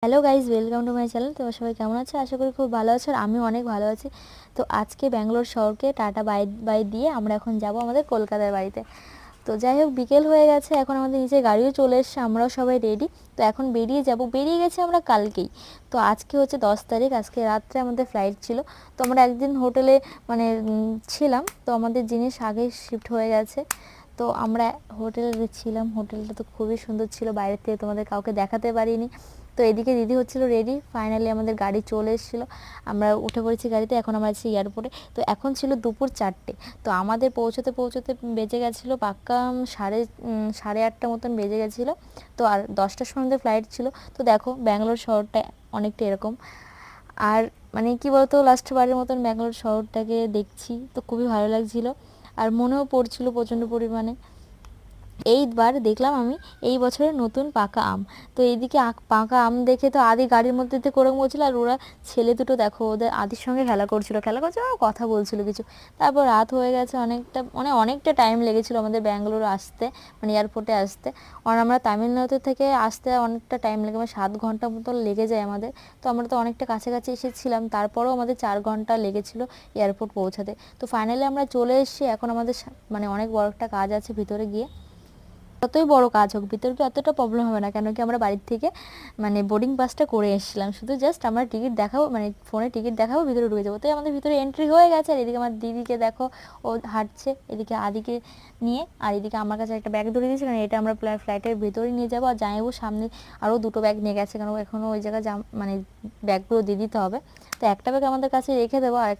Hello guys, welcome to my channel. তোমরা সবাই কেমন আছো? আশা করি খুব ভালো আছো আর আমিও অনেক ভালো আছি। তো আজকে ব্যাঙ্গালোর শহরকে টাটা বাই বাই দিয়ে আমরা এখন যাব আমাদের কলকাতার বাড়িতে। তো যাই হোক, বিকেল হয়ে গেছে, এখন আমাদের নিচে গাড়িও চলে এসছে, আমরাও সবাই রেডি। তো এখন বেরিয়ে গেছি আমরা কালকেই। তো আজকে হচ্ছে 10 তারিখ, আজকে রাত্রে আমাদের ফ্লাইট ছিল। তো আমরা একদিন হোটেলে মানে ছিলাম, তো আমাদের জিনিস আগে শিফট হয়ে গেছে। তো আমরা হোটেলে ছিলাম, হোটেলটা তো খুবই সুন্দর ছিল, বাইরে থেকে তোমাদের কাউকে দেখাতে পারিনি। তো এদিকে দিদি হচ্ছিল রেডি, ফাইনালি আমাদের গাড়ি চলে এসেছিলো, আমরা উঠে পড়েছি গাড়িতে। এখন আমরা আছি এয়ারপোর্টে। তো এখন ছিল দুপুর 4টে। তো আমাদের পৌঁছতে পৌঁছতে বেজে গেছিলো পাক্কা সাড়ে 8টা মতন বেজে গেছিলো। তো আর 10টার সময় আমাদের ফ্লাইট ছিল। তো দেখো, ব্যাঙ্গালোর শহরটা অনেকটা এরকম। আর মানে কি বলতো, লাস্ট বারের মতন ব্যাঙ্গালোর শহরটাকে দেখছি, তো খুবই ভালো লাগছিলো। আর মনেও পড়ছিল প্রচণ্ড পরিমাণে। এইবার দেখলাম আমি এই বছরের নতুন পাকা আম। তো এইদিকে পাকা আম দেখে তো আদি গাড়ির মধ্যে থেকে ওরকম বলছিল, আর ওরা ছেলে দুটো দেখো ওদের আদির সঙ্গে খেলা করছিল আর কথা বলছিল কিছু। তারপর রাত হয়ে গেছে অনেকটা, মানে অনেকটা টাইম লেগেছিলো আমাদের ব্যাঙ্গালোর আসতে, মানে এয়ারপোর্টে আসতে। আর আমরা তামিলনাড়ু থেকে আসতে অনেকটা টাইম লেগে, 7 ঘন্টা মতো লেগে যায় আমাদের। তো আমরা তো অনেকটা কাছাকাছি এসেছিলাম, তারপরেও আমাদের 4 ঘন্টা লেগেছিলো এয়ারপোর্ট পৌঁছাতে। তো ফাইনালি আমরা চলে এসেছি। এখন আমাদের মানে অনেক বড় একটা কাজ আছে ভিতরে গিয়ে। যতই বড় কাজ হোক, ভিতরে তো এতটা প্রবলেম হবে না, কেন কি আমরা বাড়ির থেকে মানে বোর্ডিং পাসটা করে এসেছিলাম। শুধু জাস্ট আমরা টিকিট দেখাবো, মানে ফোনে টিকিট দেখাবো, ভিতরে ঢুকে যাবো। তাই আমাদের ভিতরে এন্ট্রি হয়ে গেছে। আর এদিকে আমার দিদিকে দেখো, ও হাঁটছে, এদিকে আদিকে নিয়ে। আর এদিকে আমার কাছে একটা ব্যাগ ধরে দিয়েছে, কারণ এটা আমরা ফ্লাইটের ভেতরে নিয়ে যাবো। আর জামাইবু সামনে আরও দুটো ব্যাগ নিয়ে গেছে, কারণ এখনও ওই জায়গায় মানে ব্যাগগুলো দিয়ে দিতে হবে। তো একটা ব্যাগ আমাদের কাছে রেখে দেবো, আর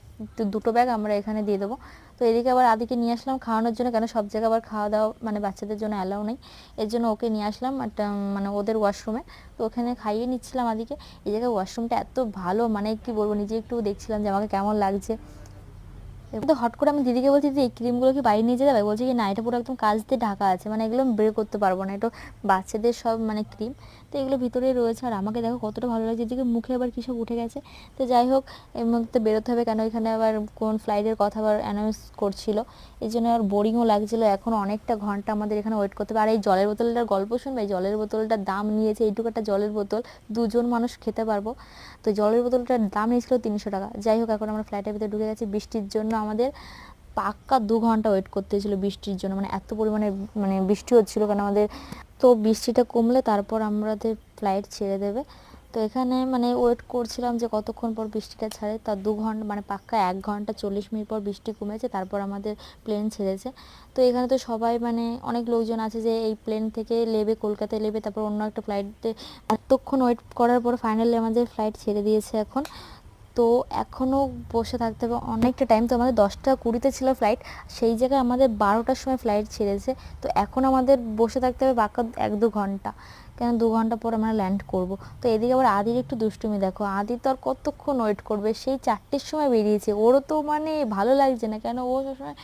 দুটো ব্যাগ আমরা এখানে দিয়ে দেবো। তো এদিকে আবার আদিকে নিয়ে আসলাম খাওয়ানোর জন্য, কেন সব জায়গায় আবার খাওয়া দাওয়া মানে বাচ্চাদের জন্য অ্যালাউ নেই। এর জন্য ওকে নিয়ে আসলাম একটা মানে ওদের ওয়াশরুমে। তো ওখানে খাইয়ে নিচ্ছিলাম আদিকে। এই জায়গায় ওয়াশরুমটা এত ভালো, মানে কি বলবো, নিজে একটু দেখছিলাম যে আমাকে কেমন লাগছে। তো হট করে আমি দিদিকে বলছি, যে এই ক্রিমগুলো কি বাইরে নিয়ে যেতে হবে? বলছে কি না, এটা পুরো একদম কাঁচ দিয়ে ঢাকা আছে, মানে এগুলো বের করতে পারবো না, এটা বাচ্চাদের সব মানে ক্রিম। তো এগুলো ভিতরে রয়েছে। আর আমাকে দেখো কতটা ভালো লাগছে, এদিকে মুখে আবার কী সব উঠে গেছে। তো যাই হোক, এর মধ্যে বেরোতে হবে, কেন এখানে আবার কোন ফ্লাইটের কথা আবার অ্যানাউন্স করছিল। এই জন্য আর বোরিংও লাগছিলো। এখন অনেকটা ঘন্টা আমাদের এখানে ওয়েট করতে হবে। আর এই জলের বোতলটার গল্প শুনবে, এই জলের বোতলটার দাম নিয়েছে, এইটুকু একটা জলের বোতল 2জন মানুষ খেতে পারবো। তো জলের বোতলটার দাম নিয়েছিল 300 টাকা। যাই হোক, এখন আমরা ফ্লাইটের ভিতরে ঢুকে গেছি। বৃষ্টির জন্য আমাদের পাক্কা 2 ঘন্টা ওয়েট করতে হয়েছিল বৃষ্টির জন্য, মানে এত পরিমাণে মানে বৃষ্টি হচ্ছিলো কেন আমাদের। তো বৃষ্টিটা কমলে তারপর আমাদের ফ্লাইট ছেড়ে দেবে। তো এখানে মানে ওয়েট করছিলাম যে কতক্ষণ পর বৃষ্টিটা ছাড়ে। তার 2 ঘন্টা মানে পাক্কা 1 ঘন্টা 40 মিনিট পর বৃষ্টি কমেছে, তারপর আমাদের প্লেন ছেড়েছে। তো এখানে তো সবাই মানে অনেক লোকজন আছে যে এই প্লেন থেকে নেবে, কলকাতায় নেবে, তারপর অন্য একটা ফ্লাইটে এতক্ষণ ওয়েট করার পর ফাইনালি আমাদের ফ্লাইট ছেড়ে দিয়েছে এখন। তো এখনও বসে থাকতে হবে অনেকটা টাইম। তো আমাদের 10টা 20-তে ছিল ফ্লাইট, সেই জায়গায় আমাদের 12টার সময় ফ্লাইট ছেড়েছে। তো এখন আমাদের বসে থাকতে হবে বাক্কা 1-2 ঘন্টা, কেন 2 ঘন্টা পর আমরা ল্যান্ড করব। তো এদিকে আবার আদির একটু দুষ্টুমি দেখো, আদি তো আর কতক্ষণ ওয়েট করবে, সেই 4টের সময় বেরিয়েছে। ওরও তো মানে ভালো লাগছে না, কেন ও সবসময়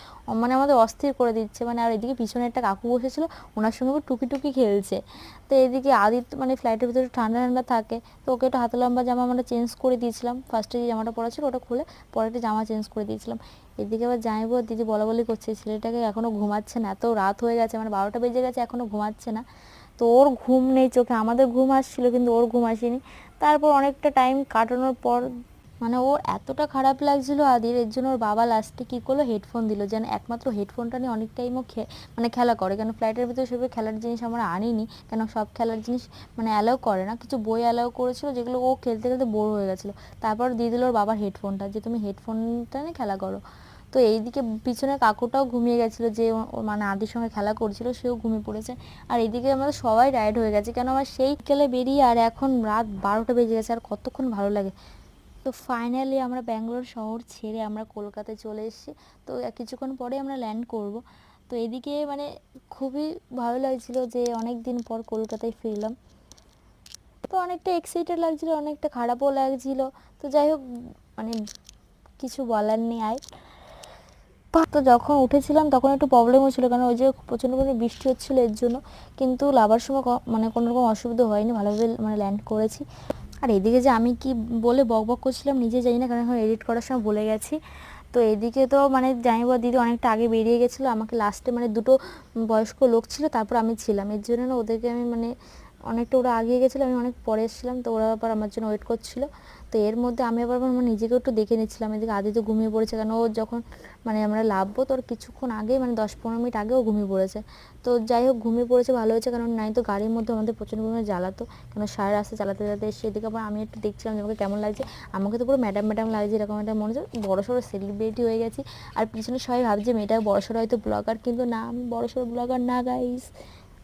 মানে আমাদের অস্থির করে দিচ্ছে মানে। আর এদিকে পিছনে একটা কাকু বসেছিল, ওনার সঙ্গে টুকি টুকি খেলছে। তো এদিকে আদির মানে ফ্লাইটের ভিতরে ঠান্ডা ঠান্ডা থাকে, তো ওকে একটু হাতে লম্বা জামা আমরা চেঞ্জ করে দিয়েছিলাম। ফার্স্টে যে জামাটা পরা ছিল ওটা খুলে পরে একটা জামা চেঞ্জ করে দিয়েছিলাম। এদিকে আবার জামাইবু আর দিদি বলা বলি করছে, ছেলেটাকে এখনও ঘুমাচ্ছে না, এত রাত হয়ে গেছে, মানে 12টা বেজে গেছে, এখনও ঘুমাচ্ছে না। তো ওর ঘুম নেই চোখে, আমাদের ঘুম আসছিল কিন্তু ওর ঘুম আসেনি। তারপর অনেকটা টাইম কাটানোর পর মানে ওর এতটা খারাপ লাগছিলো আদির, এর জন্য ওর বাবা লাস্টে কী করলো, হেডফোন দিল, যেন একমাত্র হেডফোনটা নিয়ে অনেক টাইমও মানে খেলা করে। কেন ফ্লাইটের ভিতরে সেভাবে খেলার জিনিস আমরা আনিনি, কেন সব খেলার জিনিস মানে অ্যালাউ করে না, কিছু বই অ্যালাউ করেছিল যেগুলো ও খেলতে খেলতে বোর হয়ে গেছিলো। তারপর দিয়ে দিল ওর বাবার হেডফোনটা, যে তুমি হেডফোনটা নিয়ে খেলা করো। তো এইদিকে পিছনে কাকুটাও ঘুমিয়ে গেছিলো, যে মানে আদির সঙ্গে খেলা করছিল, সেও ঘুমিয়ে পড়েছে। আর এইদিকে আমাদের সবাই টায়ার্ড হয়ে গেছে, কেন আমার সেই বিকেলে বেরিয়ে আর এখন রাত 12টা বেজে গেছে, আর কতক্ষণ ভালো লাগে। তো ফাইনালি আমরা ব্যাঙ্গালোর শহর ছেড়ে আমরা কলকাতায় চলে এসেছি। তো কিছুক্ষণ পরে আমরা ল্যান্ড করব। তো এদিকে মানে খুবই ভালো লাগছিল যে অনেক দিন পর কলকাতায় ফিরলাম। তো অনেকটা এক্সাইটেড লাগছিল, অনেকটা খারাপও লাগছিল। তো যাই হোক, মানে কিছু বলার নেই। তো যখন উঠেছিলাম তখন একটু প্রবলেম হচ্ছিলো, কারণ ওই যে প্রচণ্ড পরিমাণে বৃষ্টি হচ্ছিলো এর জন্য। কিন্তু লাভার সময় মানে কোনো রকম অসুবিধা হয়নি, ভালোভাবে মানে ল্যান্ড করেছি। আর এদিকে যে আমি কি বলে বক বক করছিলাম নিজে জানি না, কারণ এখন এডিট করার সময় বলে গেছি। তো এদিকে তো মানে জামাইবু দিদি অনেকটা আগে বেরিয়ে গেছিলো, আমাকে লাস্টে মানে দুটো বয়স্ক লোক ছিল, তারপর আমি ছিলাম, এর জন্য না ওদেরকে আমি মানে অনেকটা ওরা আগিয়ে গেছিলো, আমি অনেক পরে এসেছিলাম, তো ওরা আবার আমার জন্য ওয়েট করছিলো। তো এর মধ্যে আমি আবার আমার নিজেকেও একটু দেখে নিচ্ছিলাম, এদিকে আদি তো ঘুমিয়ে পড়েছে, কারণ ও যখন মানে আমরা নামবো তোর কিছুক্ষণ আগেই মানে 10-15 মিনিট আগেও ঘুমিয়ে পড়েছে। তো যাই হোক ঘুমিয়ে পড়েছে ভালো হয়েছে, কারণ নাই তো গাড়ির মধ্যে আমাদের প্রচণ্ড পরিমাণে জ্বালাতো, কারণ সারা রাস্তা চালাতে চালাতে এসে এদিকে আবার আমি একটু দেখছিলাম যে আমাকে কেমন লাগছে। আমাকে তো পুরো ম্যাডাম ম্যাডাম লাগছে, এরকম একটা মনে হচ্ছে বড়ো সড়ো সেলিব্রিটি হয়ে গেছি। আর পিছনে সবাই ভাবছে মেয়েটা বড়ো সড়ো হয়তো ব্লগার, কিন্তু না, আমি বড়ো সড়ো ব্লগার না গাইস।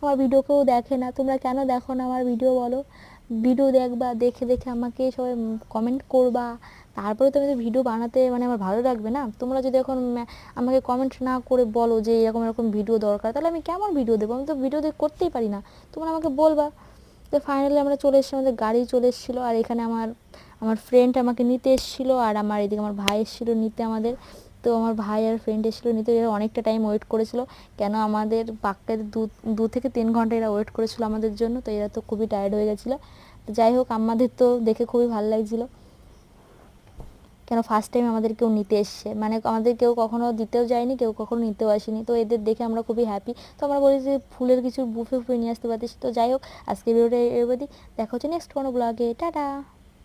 আমার ভিডিও কেউ দেখে না, তোমরা কেন দেখো না আমার ভিডিও বলো? ভিডিও দেখবা, দেখে দেখে আমাকে সবাই কমেন্ট করবা, তারপরে তো আমি ভিডিও বানাতে মানে আমার ভালো লাগবে না। তোমরা যদি এখন আমাকে কমেন্ট না করে বলো যে এরকম এরকম ভিডিও দরকার, তাহলে আমি কেমন ভিডিও দেবো? আমি তো ভিডিও করতেই পারি না, তোমরা আমাকে বলবা। তো ফাইনালি আমরা চলে এসেছি, আমাদের গাড়ি চলে এসেছিলো, আর এখানে আমার আমার ফ্রেন্ড আমাকে নিতে এসেছিলো, আর আমার এদিকে আমার ভাই এসেছিলো নিতে আমাদের। তো আমার ভাই আর ফ্রেন্ড এসেছিলো নিতে, এরা অনেকটা টাইম ওয়েট করেছিল, কেন আমাদের পাক্কা 2 থেকে 3 ঘন্টা এরা ওয়েট করেছিল আমাদের জন্য। তো এরা তো খুবই টায়ার্ড হয়ে গেছিলো। তো যাই হোক আমাদের তো দেখে খুবই ভালো লাগছিলো, কেন ফার্স্ট টাইম আমাদের কেউ নিতে এসছে, মানে আমাদের কেউ কখনো দিতেও যায়নি, কেউ কখনো নিতেও আসেনি। তো এদের দেখে আমরা খুবই হ্যাপি। তো আমরা বলি যে ফুলের কিছু বুফে ফুফে নিয়ে আসতে পারতিস। তো যাই হোক আজকে ভিডিওটা এর অবধি, দেখা হচ্ছে নেক্সট কোনো ব্লগে, টাটা।